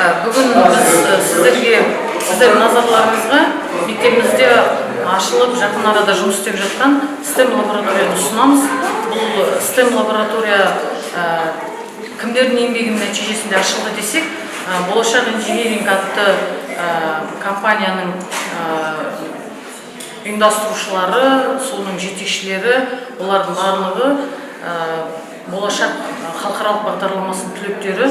Бүгін біз сіздердің назарларыңызға мектебімізде ашылып жақын арада жұмыс істеп жатқан STEM лабораторияны ұсынамыз. Бұл STEM лаборатория кімдердің еңбегінің нәтижесінде ашылды десек, Болашақ инжиниринг атты компанияның ұйымдастырушылары, соның жетекшілері, олардың барлығы болашақ халықаралық бағдарламасының түлектері,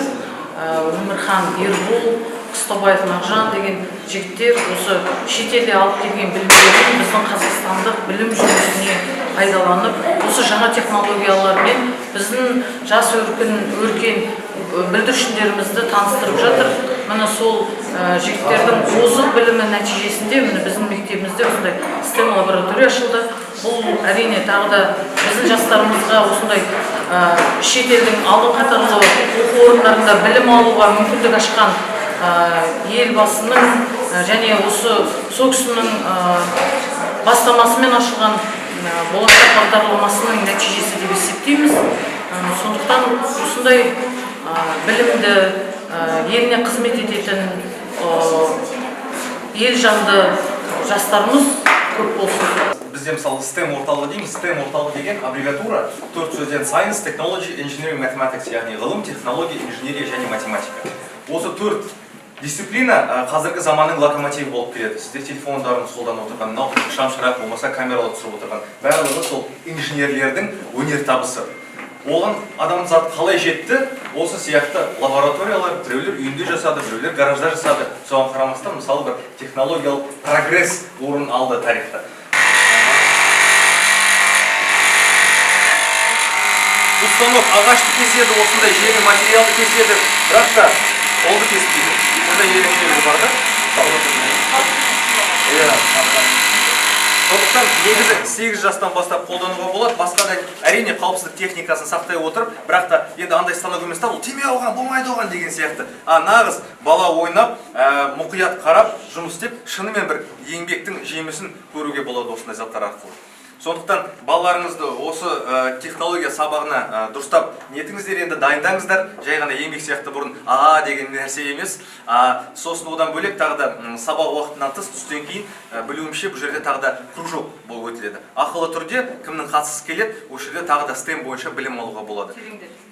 Өмірхан Ербол, Қыстаубаев Мағжан деген жігіттер осы шетелде алып келген білімдерін біздің қазақстандық білім жүйесіне пайдаланып, осы жаңа технологиялармен біздің жас өркен бүлдіршіндерімізді таныстырып жатыр. Міне сол жігіттердің озық білімі нәтижесінде біздің мектебімізде осындай STEM лаборатория ашылды. Бұл әрине тағы да біздің жастарымызға осындай шетелдің алдын қатарлы оқу орындарында білім алуға мүмкіндік ашқан елбасының және осы сол кісінің бастамасымен ашылған болашақ бағдарламасының нәтижесі деп есептейміз. Сондықтан осындай білімді, еліне қызмет ететін ел жанды жастарымыз көп болсын. Бізде мысалы STEM орталығы дейміз. STEM орталығы деген аббревиатура 4 сөзден Science, Technology, Engineering, Mathematics, яғни ғылым, технология, инженерия және математика. Осы 4 дисциплина қазіргі заманның локомотиві болып келеді. Сіздер телефондарыңыз қолданып отырған, мынау шам-шырақ болмаса камералы түсіріп отырған барлығы сол инженерлердің өнертабысы. Оған адамзат қалай жетті? Осы сияқты лабораториялар біреулер үйінде жасады, біреулер гаражда жасады. Соған қарамастан мысалы бір технологиялық прогресс орын алды тарихта. Установ ағашты кеседі, осындай жеңіл материалды кеседі, бірақ та қолды кеспейді. Бұндай ерекшелігі бар да? Сондықтан негізі 8 жастан бастап қолдануға болады. Басқа да әрине қауіпсіздік техникасын сақтай отырып, бірақ та енді андай станок емес та, бұл тиме оған, болмайды оған деген сияқты. Нағыз бала ойнап, мұқият қарап, жұмыс істеп, шынымен бір еңбектің жемісін көруге болады осындай заттар арқылы. Сондықтан балаларыңызды осы технология сабағына дұрыстап ниетіңіздер, енді дайындаңыздар. Жай ғана еңбек сияқты бұрын деген нәрсе емес. Сосын одан бөлек тағы да сабақ уақытынан тыс түстен кейін білуімше бұл жерде тағы да кружок болып өтіледі. Ақылы түрде кімнің қатысқысы келеді, осы жерде тағы да STEM бойынша білім алуға болады.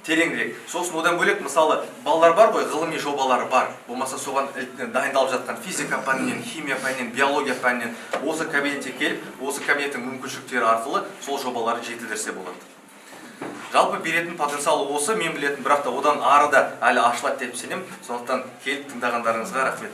Тереңірек. Сосын одан бөлек мысалы балалар бар ғой, ғылыми жобалары бар. Болмаса соған дайындалып жатқан физика пәнінен, химия пәнінен, биология пәнінен осы кабинетке келіп, осы кабинеттің мүмкіншіліктері арқылы сол жобаларды жетілдірсе болады. Жалпы беретін потенциалы осы, мен білетін, бірақ та одан ары да әлі ашылады деп сенемін. Сондықтан келіп тыңдағандарыңызға рахмет.